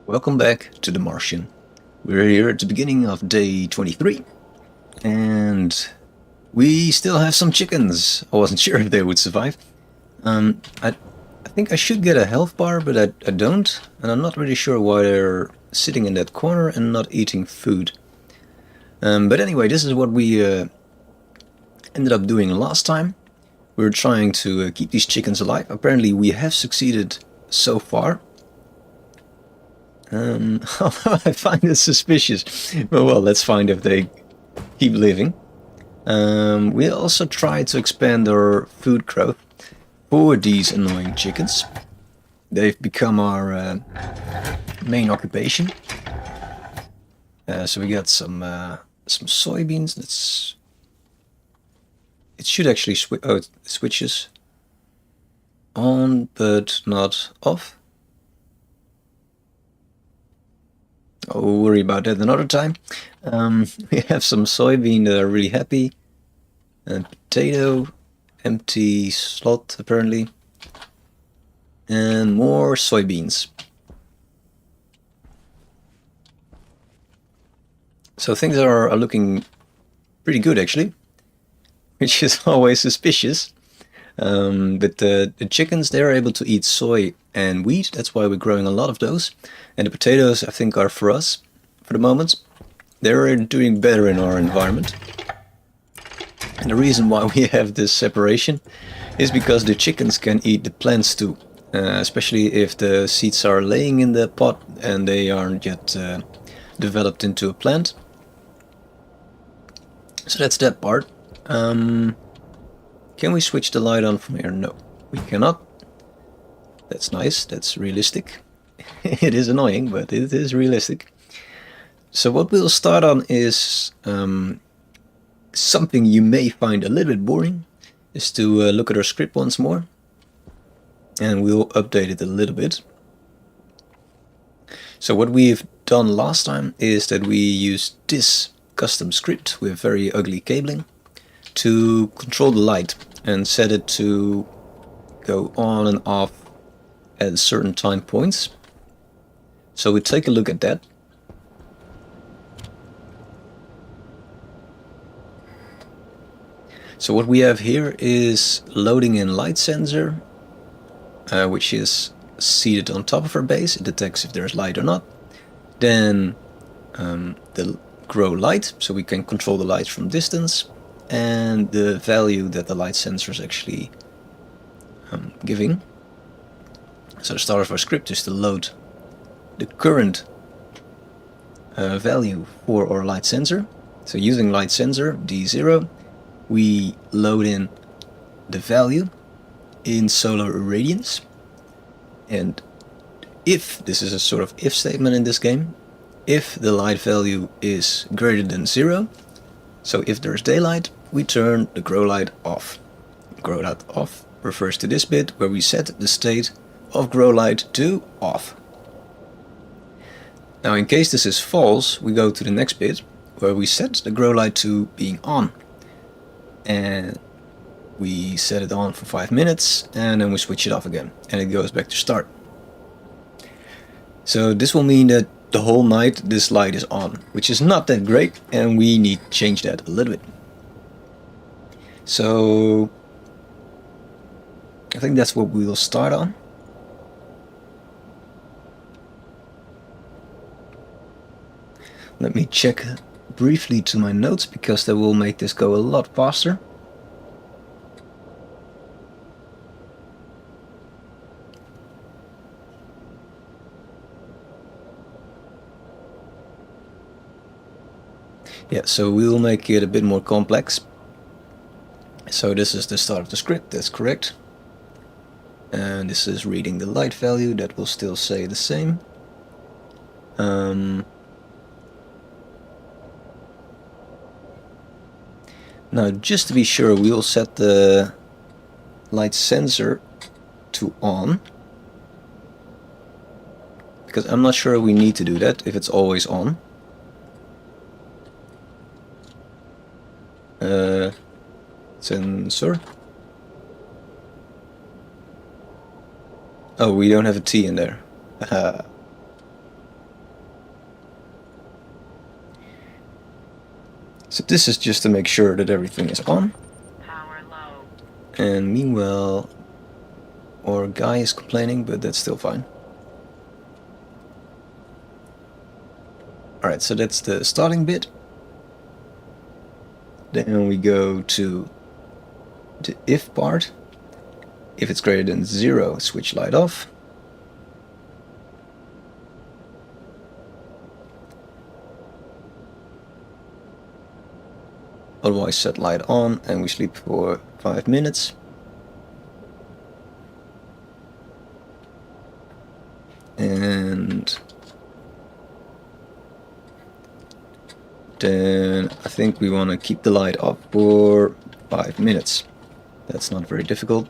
Welcome back to the Martian. We're here at the beginning of day 23, and we still have some chickens. I wasn't sure if they would survive. I think I should get a health bar, but I don't, and I'm not really sure why they're sitting in that corner and not eating food. But anyway, this is what we ended up doing last time. We were trying to keep these chickens alive. Apparently we have succeeded so far. Although I find it suspicious. Well, let's find if they keep living. We also tried to expand our food growth for these annoying chickens. They've become our main occupation. So we got some soybeans. It should actually it switches on, but not off. I'll worry about that another time. We have some soybean that are really happy. And potato, empty slot apparently. And more soybeans. So things are looking pretty good actually. Which is always suspicious. But the chickens, they're able to eat soy and wheat. That's why we're growing a lot of those. And the potatoes, I think, are for us for the moment. They're doing better in our environment. And the reason why we have this separation is because the chickens can eat the plants too. Especially if the seeds are laying in the pot and they aren't yet developed into a plant. So that's that part. Can we switch the light on from here? No, we cannot. That's nice, that's realistic. It is annoying, but it is realistic. So what we'll start on is something you may find a little bit boring, is to look at our script once more. And we'll update it a little bit. So what we've done last time is that we used this custom script with very ugly cabling to control the light and set it to go on and off at certain time points. So we take a look at that. So what we have here is loading in light sensor, which is seated on top of our base. It detects if there's light or not. Then the grow light, so we can control the light from distance, and the value that the light sensor is actually giving. So the start of our script is to load the current value for our light sensor. So using light sensor D0, we load in the value in solar irradiance. And if, this is a sort of if statement in this game, if the light value is greater than 0, so if there's daylight, we turn the grow light off. Grow light off refers to this bit where we set the state of grow light to off. Now in case this is false, we go to the next bit where we set the grow light to being on. And we set it on for 5 minutes and then we switch it off again and it goes back to start. So this will mean that the whole night this light is on, which is not that great, and we need to change that a little bit. So I think that's what we will start on. Let me check briefly to my notes, because that will make this go a lot faster. Yeah, so we will make it a bit more complex. So this is the start of the script, that's correct. And this is reading the light value, that will still say the same. Now just to be sure, we will set the light sensor to on. Because I'm not sure we need to do that if it's always on. Sensor. Oh, we don't have a T in there. So this is just to make sure that everything is on. Power low. And meanwhile, our guy is complaining, but that's still fine. Alright, so that's the starting bit. Then we go to the if part. If it's greater than 0, switch light off. Otherwise set light on and we sleep for 5 minutes. And then I think we want to keep the light up for 5 minutes. That's not very difficult.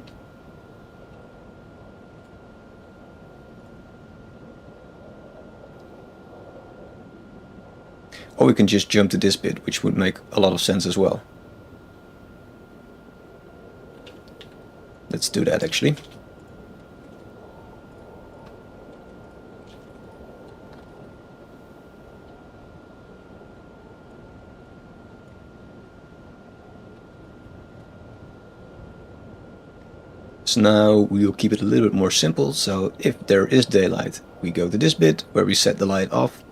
Or we can just jump to this bit, which would make a lot of sense as well. Let's do that actually. So now we'll keep it a little bit more simple. So if there is daylight, we go to this bit where we set the light off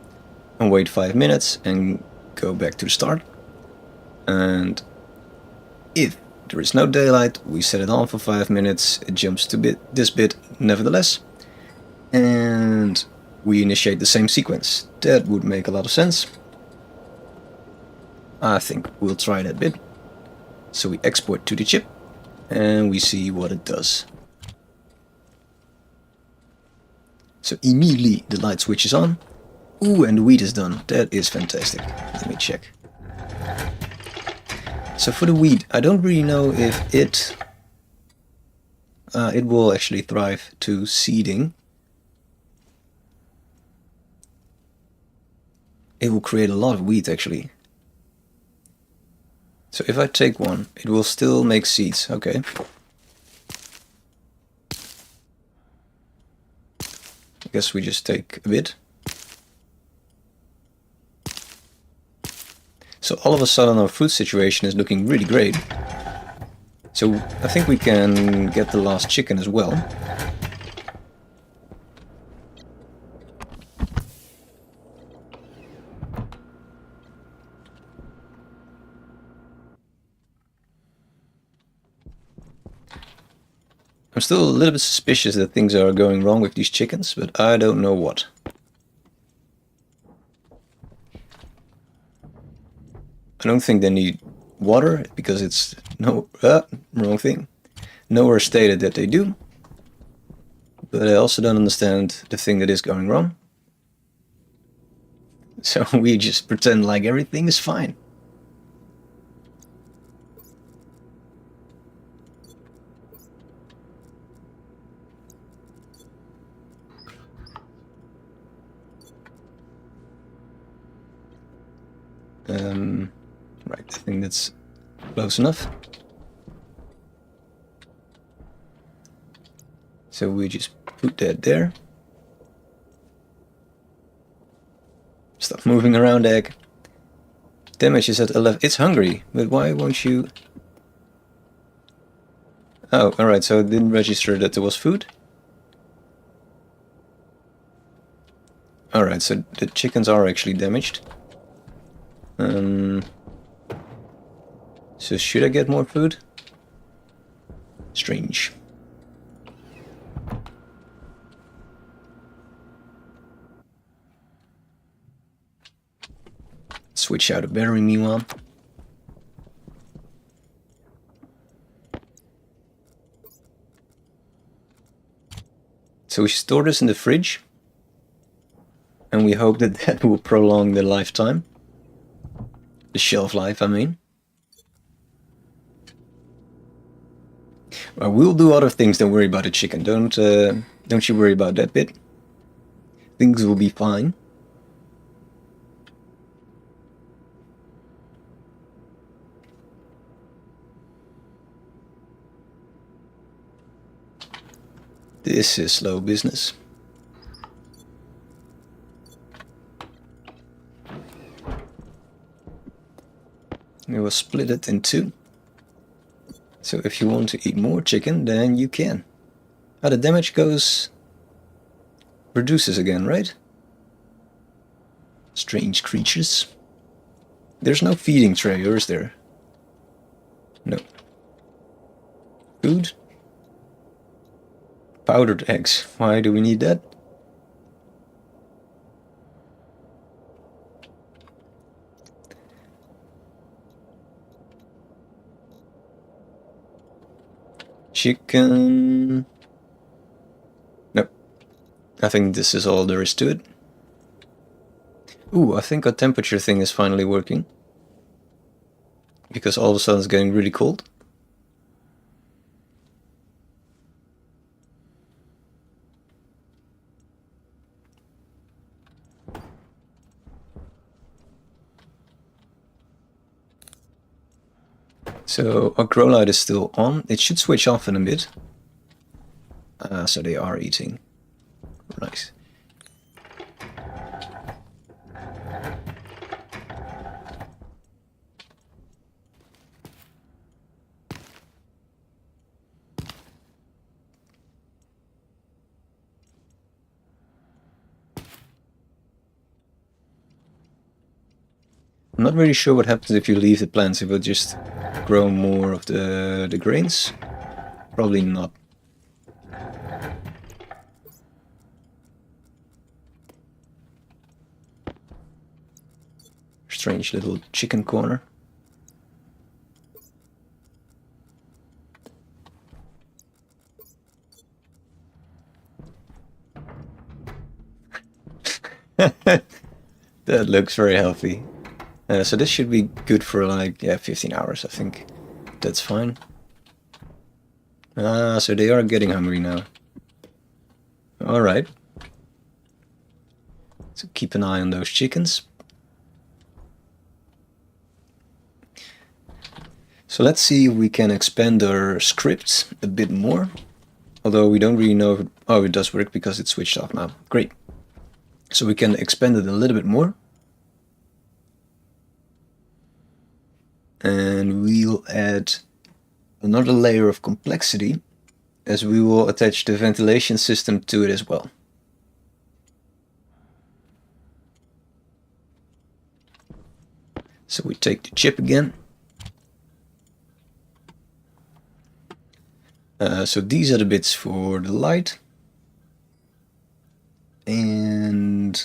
and wait 5 minutes and go back to the start. And if there is no daylight, we set it on for 5 minutes, it jumps to this bit nevertheless, and we initiate the same sequence. That would make a lot of sense. I think we'll try that bit. So we export to the chip and we see what it does. So immediately the light switches on. Ooh, and the wheat is done. That is fantastic. Let me check. So for the wheat, I don't really know if it will actually thrive to seeding. It will create a lot of wheat actually. So if I take one, it will still make seeds. Okay. I guess we just take a bit. So all of a sudden our food situation is looking really great. So I think we can get the last chicken as well. I'm still a little bit suspicious that things are going wrong with these chickens, but I don't know what. I don't think they need water, because it's wrong thing. Nowhere stated that they do. But I also don't understand the thing that is going wrong. So we just pretend like everything is fine. Right, I think that's close enough. So we just put that there. Stop moving around, egg. Damage is at 11. It's hungry, but why won't you... Oh, alright, so it didn't register that there was food. Alright, so the chickens are actually damaged. So should I get more food? Strange. Switch out a battery meanwhile. So we store this in the fridge. And we hope that that will prolong the lifetime. The shelf life, I mean. Well, we'll do other things, don't worry about the chicken. Don't you worry about that bit. Things will be fine. This is slow business. We will split it in two. So if you want to eat more chicken, then you can. The damage reduces again, right? Strange creatures. There's no feeding tray, or is there? No. Food? Powdered eggs. Why do we need that? Chicken... Nope. I think this is all there is to it. Ooh, I think our temperature thing is finally working. Because all of a sudden it's getting really cold. So our grow light is still on. It should switch off in a bit. So they are eating. Nice. I'm not really sure what happens if you leave the plants, if it will just grow more of the grains. Probably not. Strange little chicken corner. That looks very healthy. So this should be good for like, yeah, 15 hours, I think. That's fine. So they are getting hungry now. Alright. So keep an eye on those chickens. So let's see if we can expand our script a bit more. Although we don't really know if it does work because it's switched off now. Great. So we can expand it a little bit more. And we'll add another layer of complexity, as we will attach the ventilation system to it as well. So we take the chip again. So these are the bits for the light. And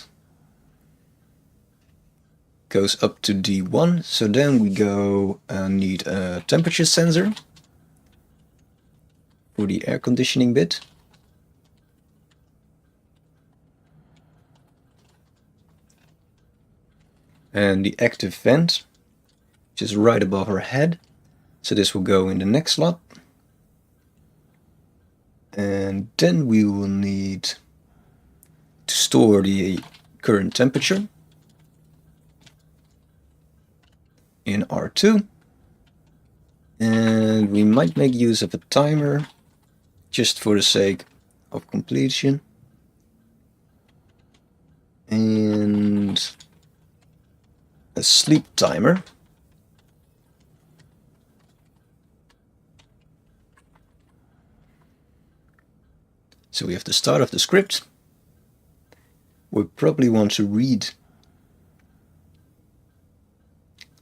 goes up to D1. So then we need a temperature sensor for the air conditioning bit. And the active vent, which is right above our head. So this will go in the next slot. And then we will need to store the current temperature in R2. And we might make use of a timer just for the sake of completion. And a sleep timer. So we have the start of the script. We probably want to read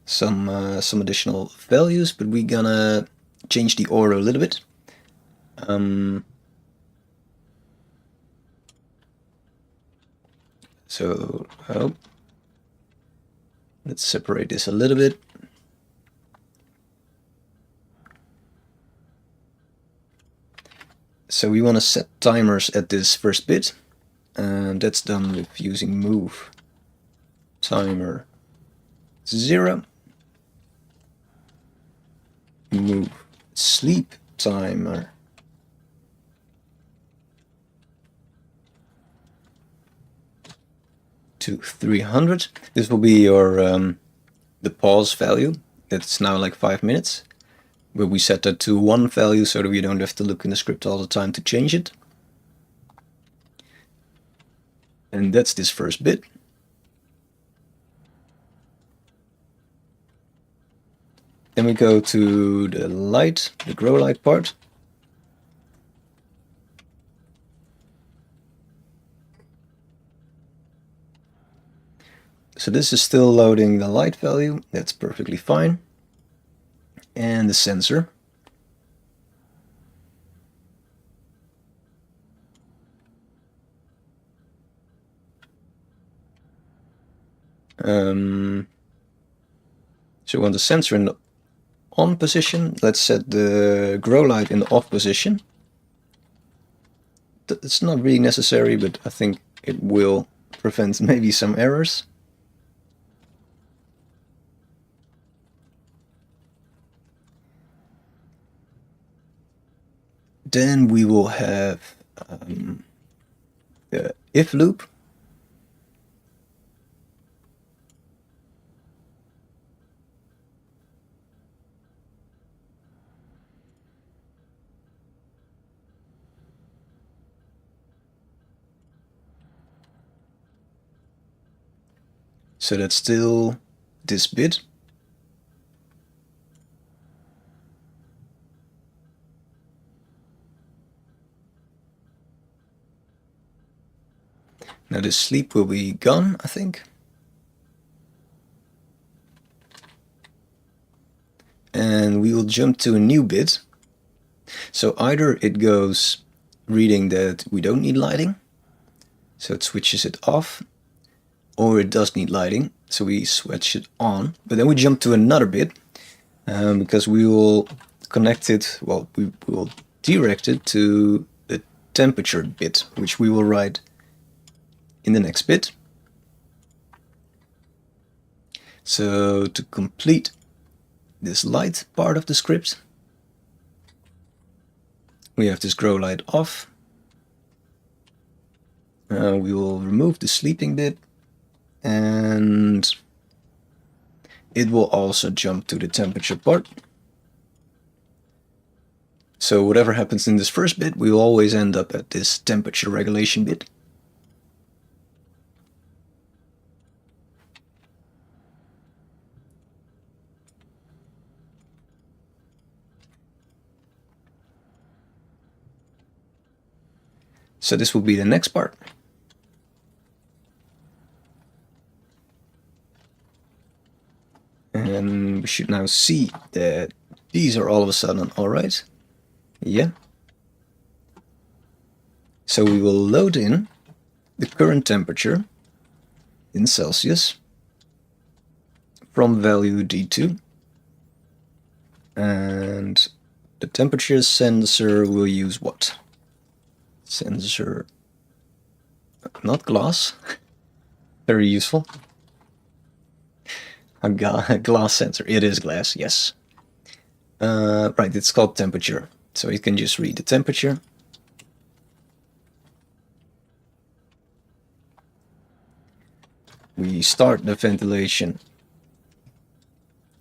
some additional values, but we're gonna change the order a little bit. Let's separate this a little bit. So we want to set timers at this first bit, and that's done with using move timer 0, move sleep timer to 300. This will be your the pause value. It's now like 5 minutes. But we set that to 1 value so that we don't have to look in the script all the time to change it. And that's this first bit. Then we go to the light, the grow light part. So this is still loading the light value, that's perfectly fine. And the sensor. So we want the sensor in the on position. Let's set the grow light in the off position. It's not really necessary, but I think it will prevent maybe some errors. Then we will have the if loop. So that's still this bit. Now the sleep will be gone, I think. And we will jump to a new bit. So either it goes reading that we don't need lighting, so it switches it off, or it does need lighting, so we switch it on. But then we jump to another bit, because we will connect it, well, we will direct it to the temperature bit, which we will write in the next bit. So to complete this light part of the script, we have this grow light off. We will remove the sleeping bit, and it will also jump to the temperature part. So whatever happens in this first bit, we will always end up at this temperature regulation bit. So this will be the next part. And we should now see that these are all of a sudden alright. Yeah. So we will load in the current temperature in Celsius from value D2. And the temperature sensor will use what? Sensor, not glass, very useful. A glass sensor, it is glass, yes. Right, it's called temperature, so you can just read the temperature. We start the ventilation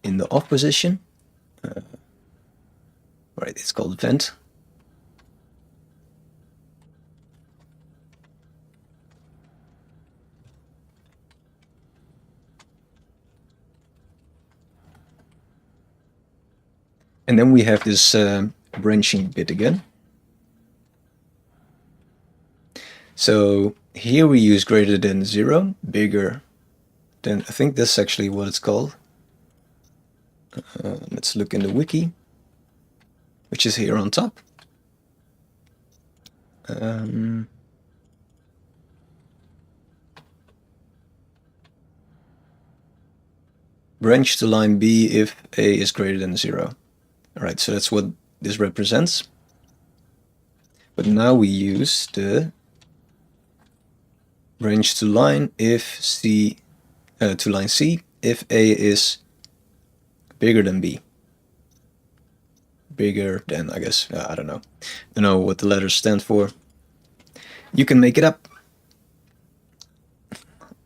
in the off position. Right, it's called vent. And then we have this branching bit again. So here we use greater than 0, bigger than, I think that's actually what it's called. Let's look in the wiki, which is here on top. Branch to line B if A is greater than 0. Alright, so that's what this represents. But now we use the branch to line if C to line C if A is bigger than B. Bigger than, I guess, I don't know. Don't know what the letters stand for. You can make it up.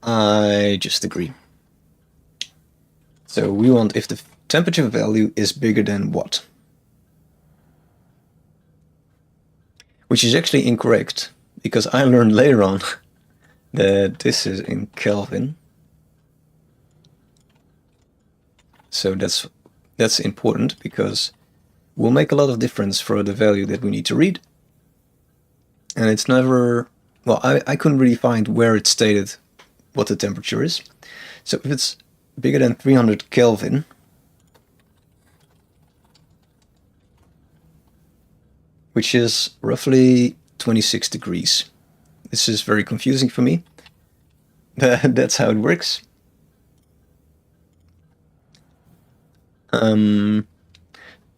I just agree. So we want if the temperature value is bigger than what? Which is actually incorrect, because I learned later on that this is in Kelvin. So that's That's important because will make a lot of difference for the value that we need to read. And it's never, well, I couldn't really find where it stated what the temperature is. So if it's bigger than 300 Kelvin, which is roughly 26 degrees. This is very confusing for me. That's how it works.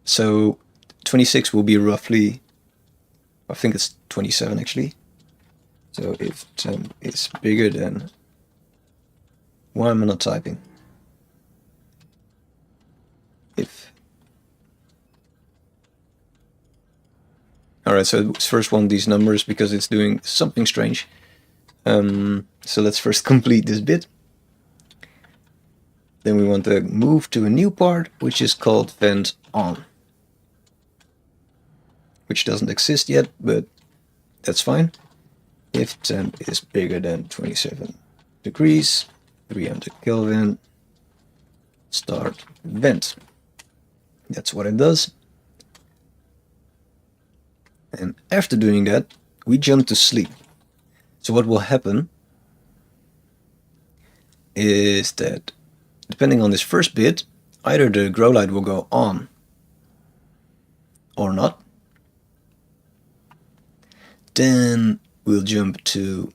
So 26 will be roughly, I think it's 27 actually. So if temp is bigger than, why am I not typing? If, alright, so it's first one of these numbers because it's doing something strange. So let's first complete this bit. Then we want to move to a new part, which is called vent on, which doesn't exist yet, but that's fine. If temp is bigger than 27 degrees, 300 Kelvin, start vent. That's what it does. And after doing that, we jump to sleep. So what will happen is that, depending on this first bit, either the grow light will go on or not. Then we'll jump to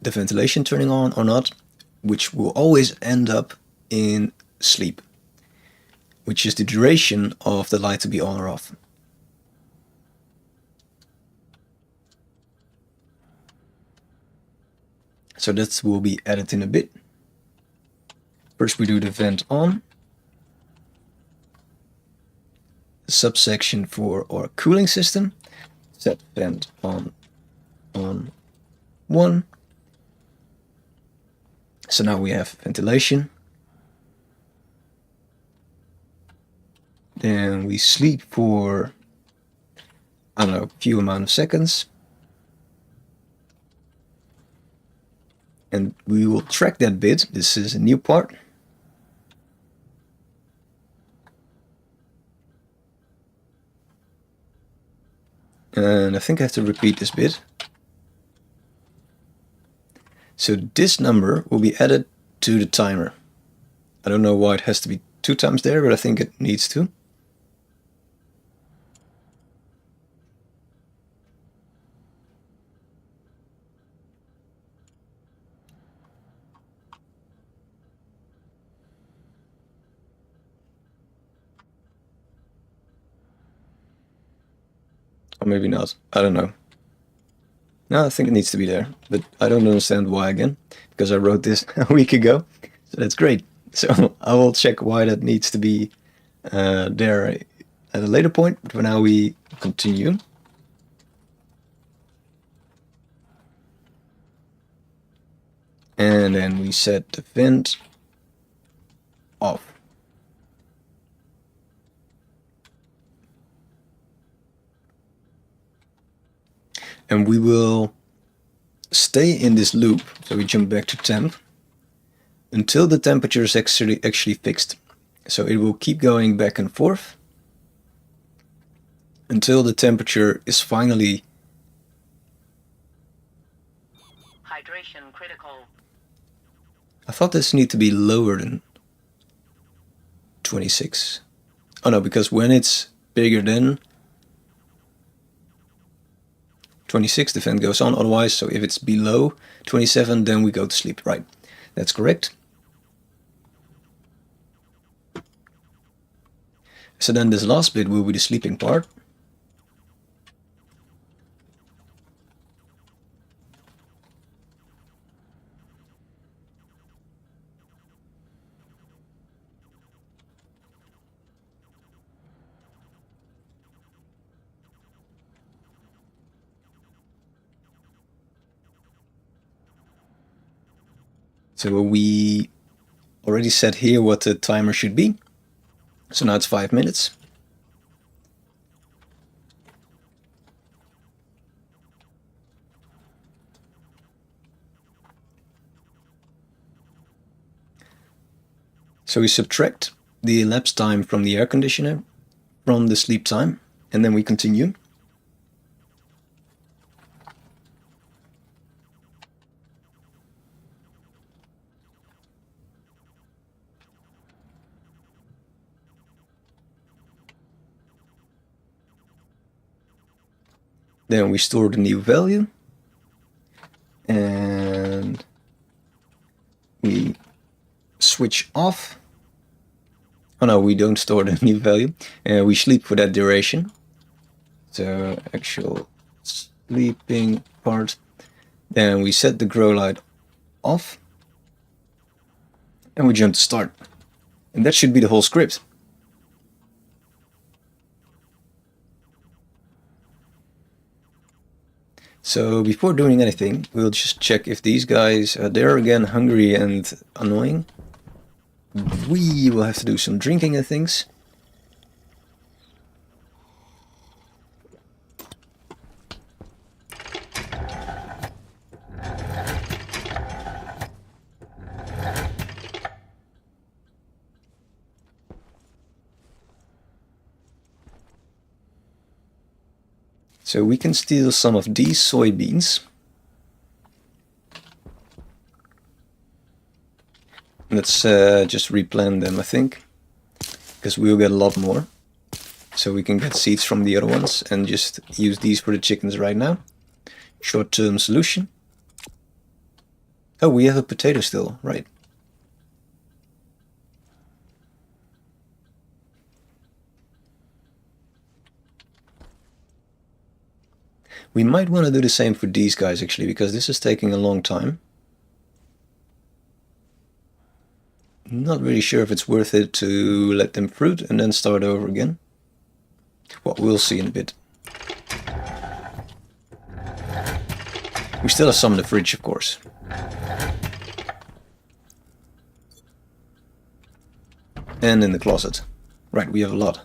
the ventilation turning on or not, which will always end up in sleep, which is the duration of the light to be on or off. So that will be added in a bit. First we do the vent on, subsection for our cooling system, set vent on 1. So now we have ventilation. Then we sleep for, I don't know, a few amount of seconds. And we will track that bit. This is a new part. And I think I have to repeat this bit. So this number will be added to the timer. I don't know why it has to be 2 times there, but I think it needs to. Or maybe not. I don't know. No, I think it needs to be there, but I don't understand why again, because I wrote this a week ago, so that's great. So I will check why that needs to be there at a later point, but for now we continue. And then we set the vent off. And we will stay in this loop, so we jump back to temp, until the temperature is actually fixed. So it will keep going back and forth until the temperature is finally hydration critical. I thought this needed to be lower than 26. Oh no, because when it's bigger than 26, the vent goes on otherwise, so if it's below 27, then we go to sleep, right? That's correct. So then this last bit will be the sleeping part. So we already set here what the timer should be. So now it's 5 minutes. So we subtract the elapsed time from the air conditioner, from the sleep time, and then we continue. Then we store the new value, and we switch off. Oh no, we don't store the new value. We sleep for that duration. So actual sleeping part. Then we set the grow light off, and we jump to start. And that should be the whole script. So before doing anything, we'll just check if these guys are there again, hungry and annoying. We will have to do some drinking, I think. So we can steal some of these soybeans. Let's just replant them, I think, because we'll get a lot more. So we can get seeds from the other ones and just use these for the chickens right now. Short-term solution. Oh, we have a potato still, right. We might want to do the same for these guys, actually, because this is taking a long time. Not really sure if it's worth it to let them fruit and then start over again. Well, we'll see in a bit. We still have some in the fridge, of course. And in the closet. Right, we have a lot.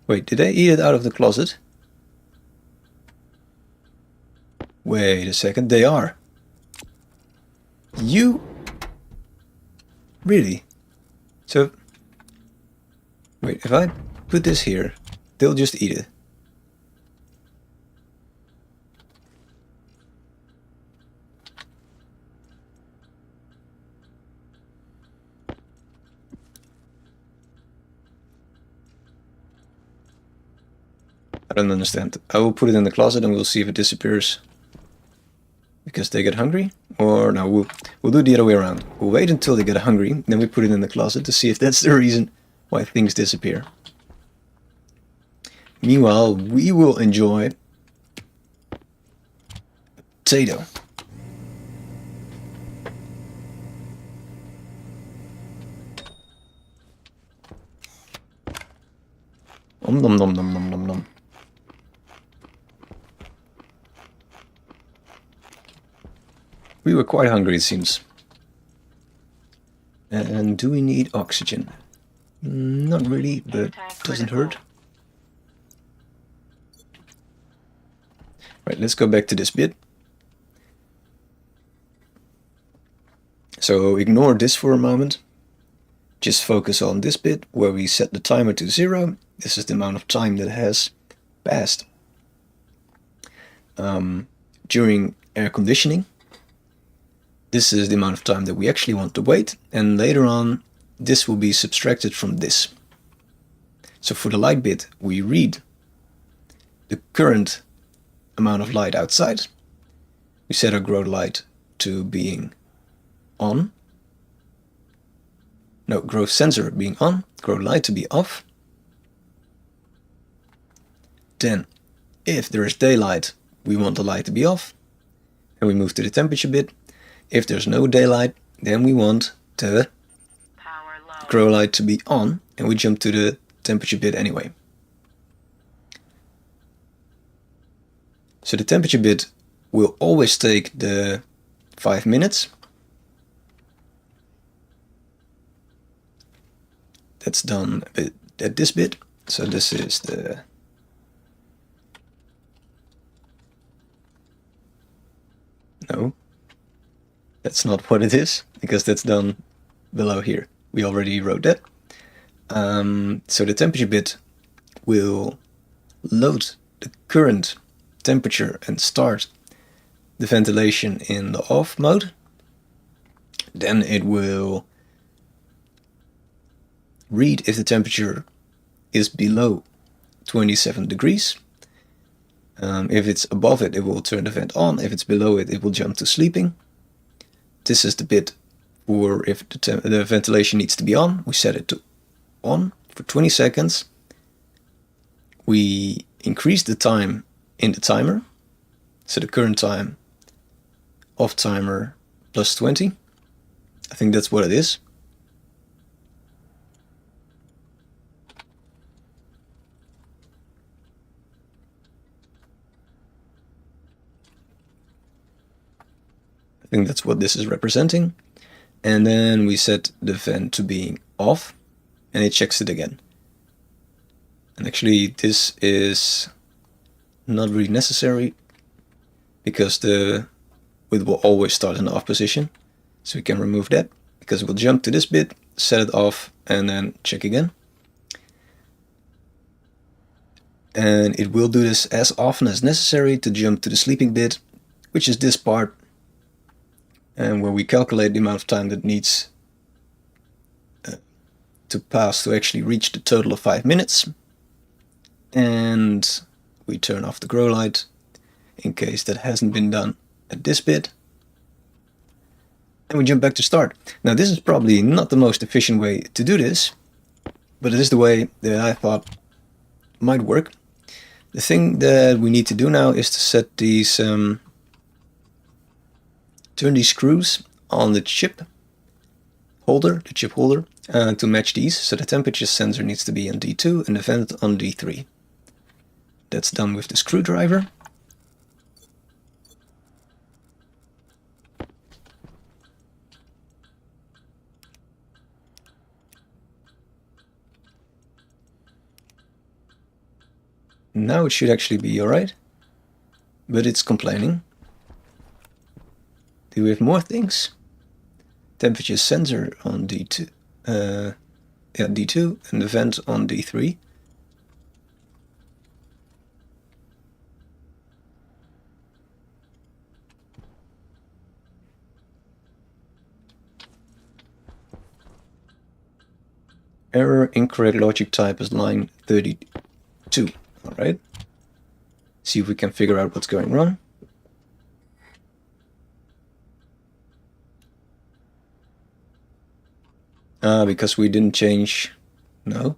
Wait, did I eat it out of the closet? Wait a second, they are. You... Really? So... Wait, if I put this here, they'll just eat it. I don't understand. I will put it in the closet and we'll see if it disappears. Because they get hungry? Or no, we'll do the other way around. We'll wait until they get hungry, then we put it in the closet to see if that's the reason why things disappear. Meanwhile, we will enjoy potato. Nom nom nom nom nom nom nom. We were quite hungry, it seems. And do we need oxygen? Not really, but doesn't hurt. Right, let's go back to this bit. So ignore this for a moment. Just focus on this bit where we set the timer to 0. This is the amount of time that has passed during air conditioning. This is the amount of time that we actually want to wait, and later on this will be subtracted from this. So for the light bit, we read the current amount of light outside. We set our grow light to being on. No, growth sensor being on, grow light to be off. Then, if there is daylight, we want the light to be off, and we move to the temperature bit. If there's no daylight, then we want the grow light to be on, and we jump to the temperature bit anyway. So the temperature bit will always take the 5 minutes. That's done at this bit. So this is the... No. That's not what it is, because that's done below here. We already wrote that. So the temperature bit will load the current temperature and start the ventilation in the off mode. Then it will read if the temperature is below 27 degrees. If it's above it, it will turn the vent on. If it's below it, it will jump to sleeping. This is the bit for if the ventilation needs to be on. We set it to on for 20 seconds. We increase the time in the timer. So the current time off timer plus 20. I think that's what it is. I think that's what this is representing. And then we set the vent to being off, and it checks it again. And actually this is not really necessary, because it will always start in the off position. So we can remove that, because it will jump to this bit, set it off, and then check again. And it will do this as often as necessary to jump to the sleeping bit, which is this part, and where we calculate the amount of time that needs to pass to actually reach the total of 5 minutes. And we turn off the grow light in case that hasn't been done at this bit. And we jump back to start. Now this is probably not the most efficient way to do this, but it is the way that I thought might work. The thing that we need to do now is to set these, turn these screws on the chip holder, to match these. So the temperature sensor needs to be on D2 and the vent on D3. That's done with the screwdriver. Now it should actually be alright, but it's complaining. Do we have more things? Temperature sensor on D2, D2, and the vent on D3. Error, incorrect logic type is line 32. Alright. See if we can figure out what's going wrong. Because we didn't change... No.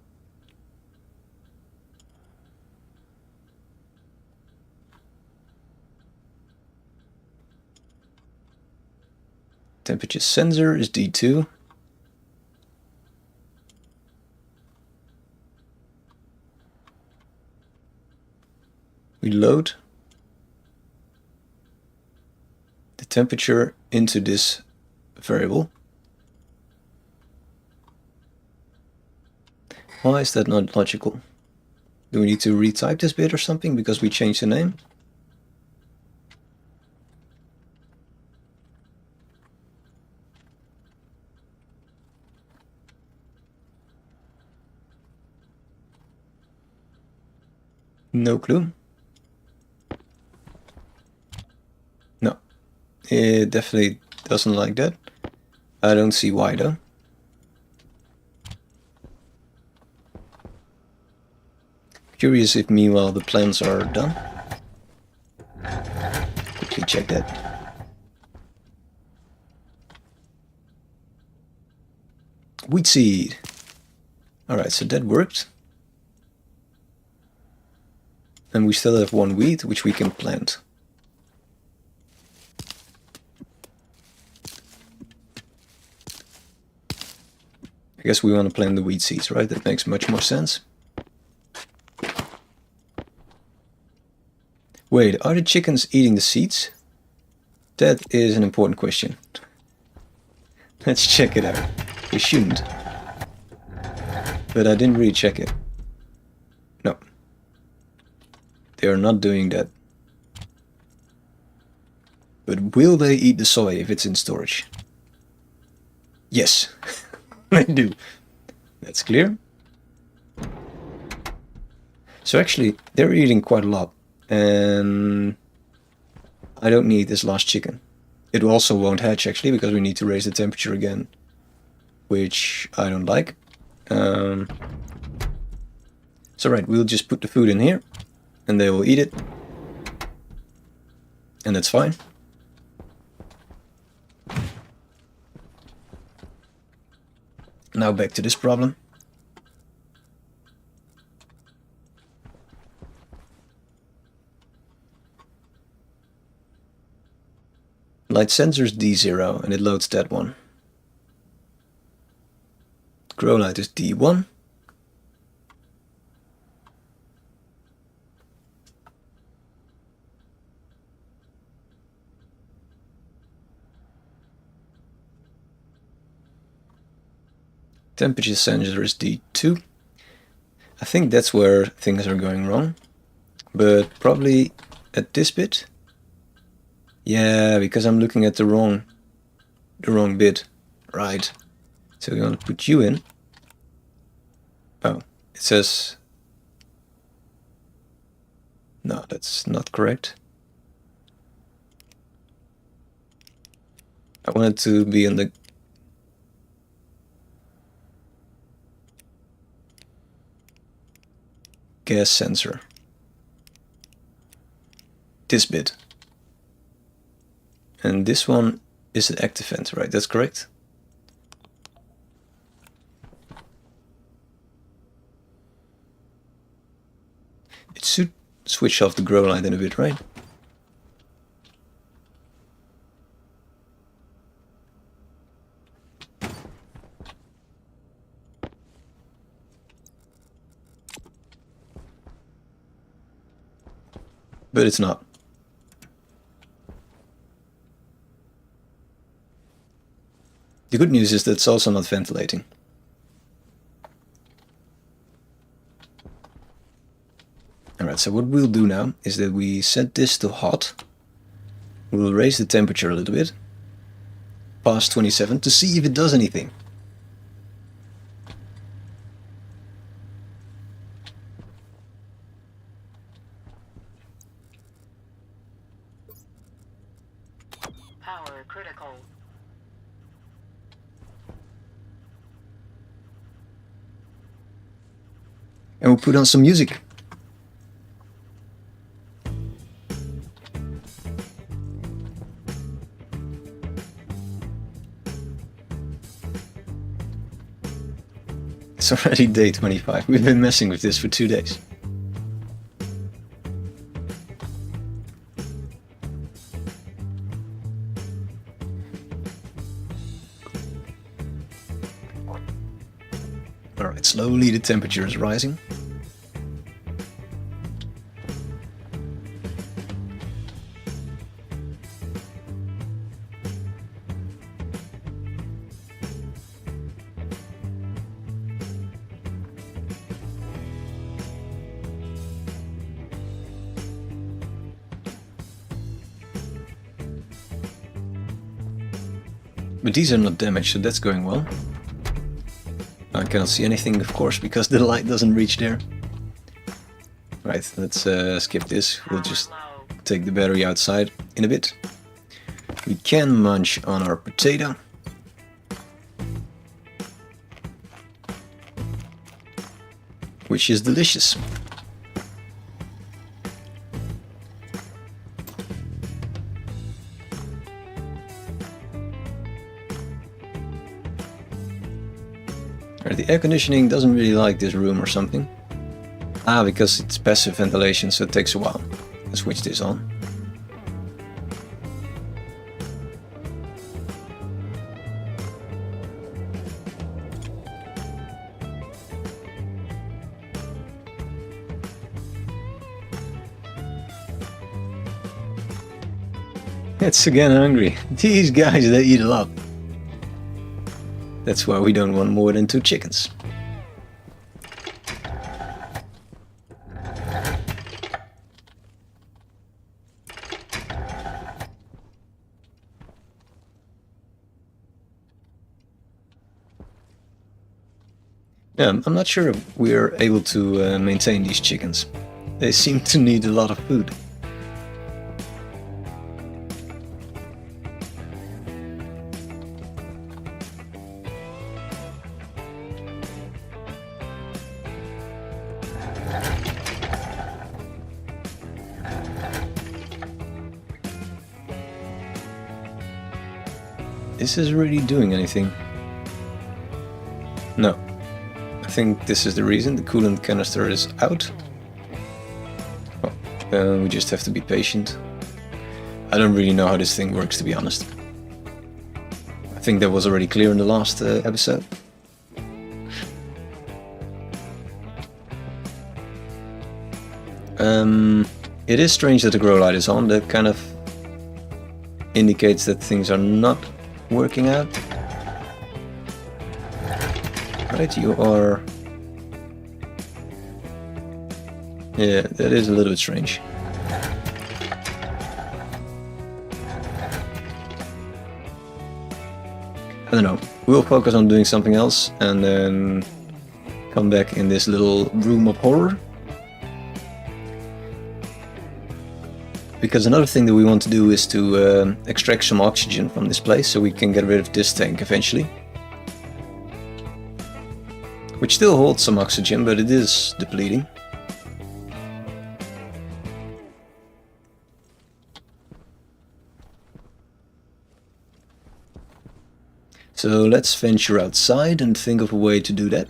Temperature sensor is D2. We load the temperature into this variable. Why is that not logical? Do we need to retype this bit or something because we changed the name? No clue. No, it definitely doesn't like that. I don't see why though. Curious if meanwhile the plans are done. Quickly check that. Wheat seed. Alright, so that worked. And we still have one wheat which we can plant. I guess we want to plant the wheat seeds, right? That makes much more sense. Wait, are the chickens eating the seeds? That is an important question. Let's check it out. They shouldn't. But I didn't really check it. No. They are not doing that. But will they eat the soy if it's in storage? Yes, they do. That's clear. So actually, they're eating quite a lot, and I don't need this last chicken. It also won't hatch actually, because we need to raise the temperature again, which I don't like. So right, we'll just put the food in here, and they will eat it, and that's fine. Now back to this problem. Light sensor's D0, and it loads that one. Grow light is D1. Temperature sensor is D2. I think that's where things are going wrong, but probably at this bit. Yeah, because I'm looking at the wrong bit. Right. So we want to put you in. Oh, it says... No, that's not correct. I want it to be in the... gas sensor. This bit. And this one is an active vent, right? That's correct? It should switch off the grow light in a bit, right? But it's not. The good news is that it's also not ventilating. Alright, so what we'll do now is that we set this to hot. We'll raise the temperature a little bit, past 27, to see if it does anything. Power critical. And we'll put on some music. It's already day 25. We've been messing with this for 2 days. Alright, slowly the temperature is rising. But these are not damaged, so that's going well. I cannot see anything, of course, because the light doesn't reach there. Right, let's skip this. We'll just take the battery outside in a bit. We can munch on our potato. Which is delicious. The air conditioning doesn't really like this room or something. Ah, because it's passive ventilation, so it takes a while. Let's switch this on. It's again hungry. These guys, they eat a lot. That's why we don't want more than 2 chickens. Yeah, I'm not sure if we're able to maintain these chickens. They seem to need a lot of food. Is this really doing anything? No. I think this is the reason. The coolant canister is out. Oh, we just have to be patient. I don't really know how this thing works, to be honest. I think that was already clear in the last episode. It is strange that the grow light is on. That kind of indicates that things are not working out. Right, you are... Yeah, that is a little bit strange. I don't know, we'll focus on doing something else and then come back in this little room of horror. Because another thing that we want to do is to extract some oxygen from this place so we can get rid of this tank eventually. Which still holds some oxygen, but it is depleting. So let's venture outside and think of a way to do that.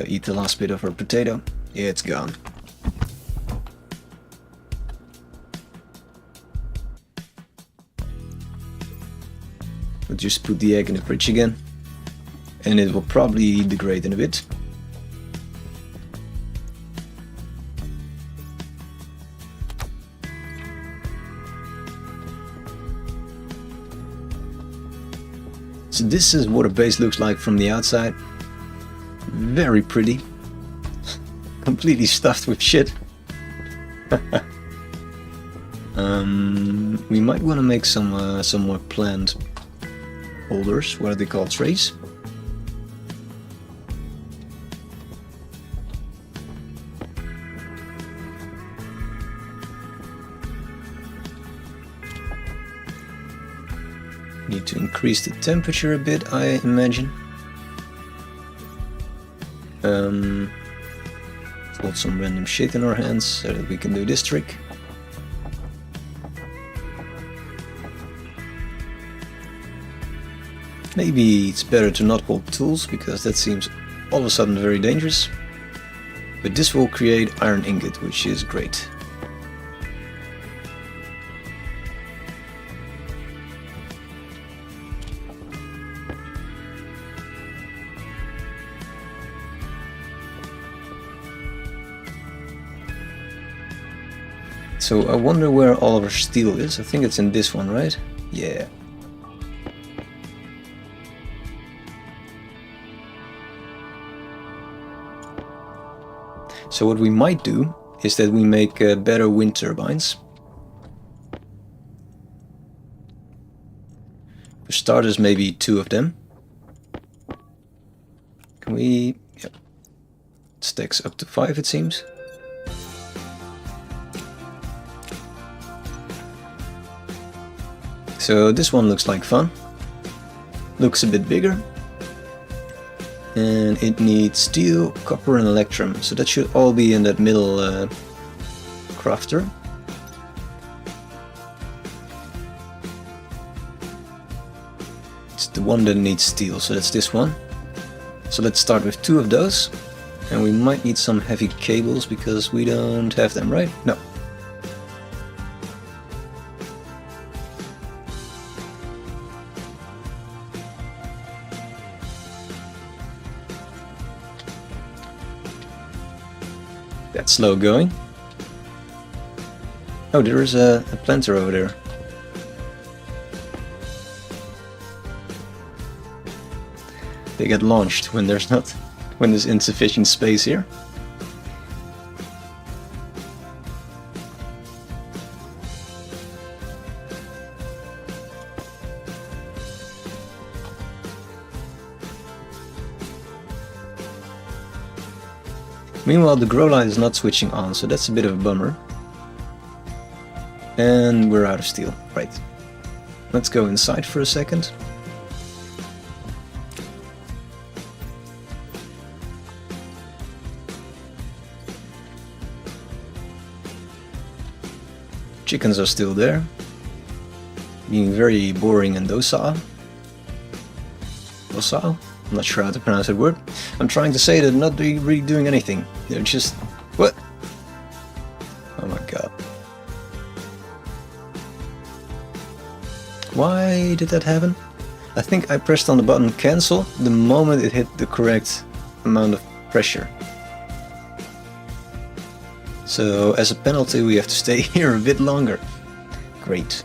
Eat the last bit of our potato. Yeah, it's gone. We'll just put the egg in the fridge again. And it will probably degrade in a bit. So this is what a base looks like from the outside. Very pretty. Completely stuffed with shit. We might want to make some more plant holders. What are they called? Trays? Need to increase the temperature a bit, I imagine. Hold some random shit in our hands so that we can do this trick. Maybe it's better to not hold tools, because that seems all of a sudden very dangerous. But this will create iron ingot, which is great. So I wonder where all of our steel is. I think it's in this one, right? Yeah. So what we might do is that we make better wind turbines. For starters, maybe 2 of them. Can we... Yep. It stacks up to 5, it seems. So this one looks like fun. Looks a bit bigger. And it needs steel, copper and electrum. So that should all be in that middle crafter. It's the one that needs steel, so that's this one. So let's start with 2 of those. And we might need some heavy cables because we don't have them, right? No. That's slow going. Oh, there is a planter over there. They get launched when there's insufficient space here. Meanwhile, the grow light is not switching on, so that's a bit of a bummer. And we're out of steel. Right. Let's go inside for a second. Chickens are still there, being very boring and docile. Docile? I'm not sure how to pronounce that word. I'm trying to say they're not really doing anything. They're just... What? Oh my god. Why did that happen? I think I pressed on the button cancel the moment it hit the correct amount of pressure. So as a penalty we have to stay here a bit longer. Great.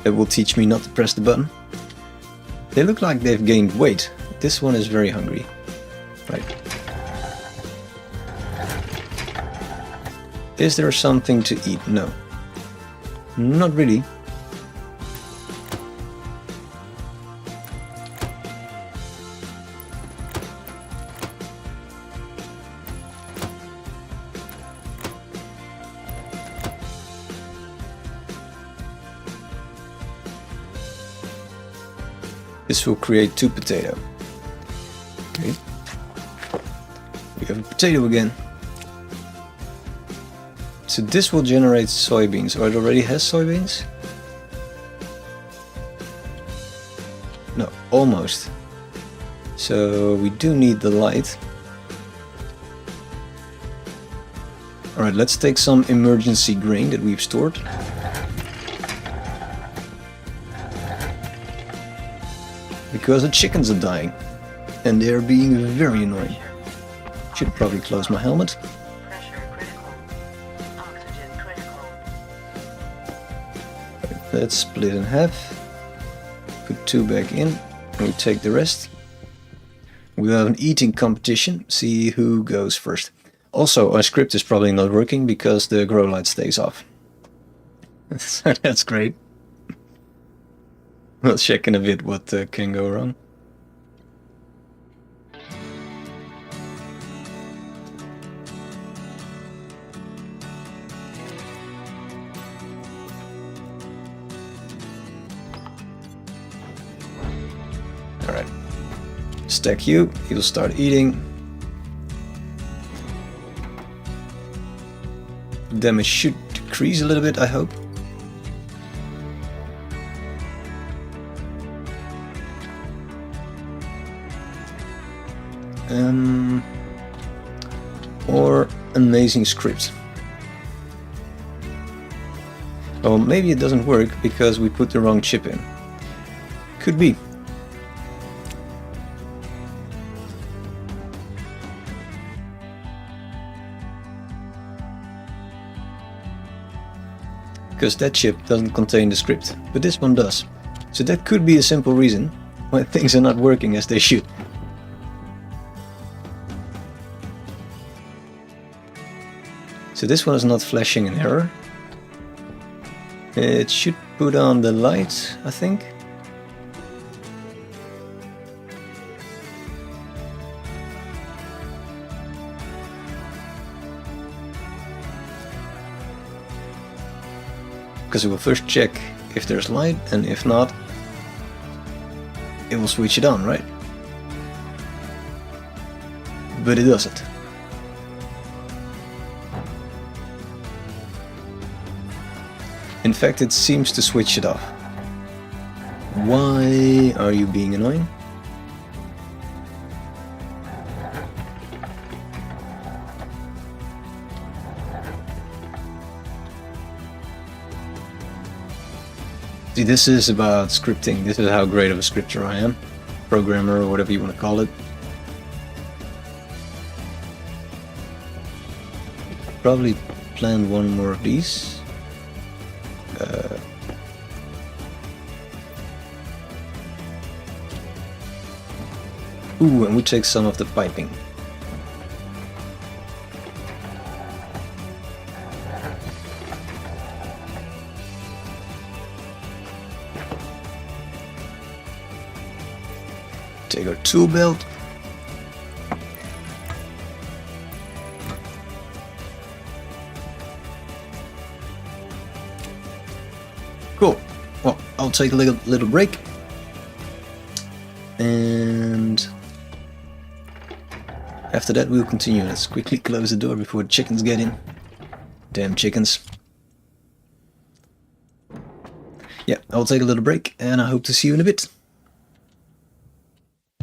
It will teach me not to press the button. They look like they've gained weight. This one is very hungry. Right. Is there something to eat? No. Not really. This will create 2 potato. Okay. We have a potato again. So this will generate soybeans, or it already has soybeans? No, almost. So we do need the light. Alright, let's take some emergency grain that we've stored. Because the chickens are dying. And they're being very annoying. Should probably close my helmet. Let's split in half, put 2 back in, and we take the rest. We have an eating competition, see who goes first. Also, our script is probably not working because the grow light stays off. So that's great. We'll check in a bit what can go wrong. Alright, stack you, he'll start eating. Damage should decrease a little bit, I hope. Or amazing script. Well, maybe it doesn't work because we put the wrong chip in. Could be. Because that chip doesn't contain the script, but this one does. So that could be a simple reason why things are not working as they should. So this one is not flashing an error. It should put on the light, I think. Because it will first check if there's light, and if not, it will switch it on, right? But it doesn't. In fact, it seems to switch it off. Why are you being annoying? See, this is about scripting. This is how great of a scripter I am. Programmer, or whatever you want to call it. Probably plan one more of these. Ooh, and we take some of the piping. Take our tool belt. Cool. Well, I'll take a little break. And after that we'll continue. Let's quickly close the door before the chickens get in. Damn chickens. Yeah, I'll take a little break and I hope to see you in a bit.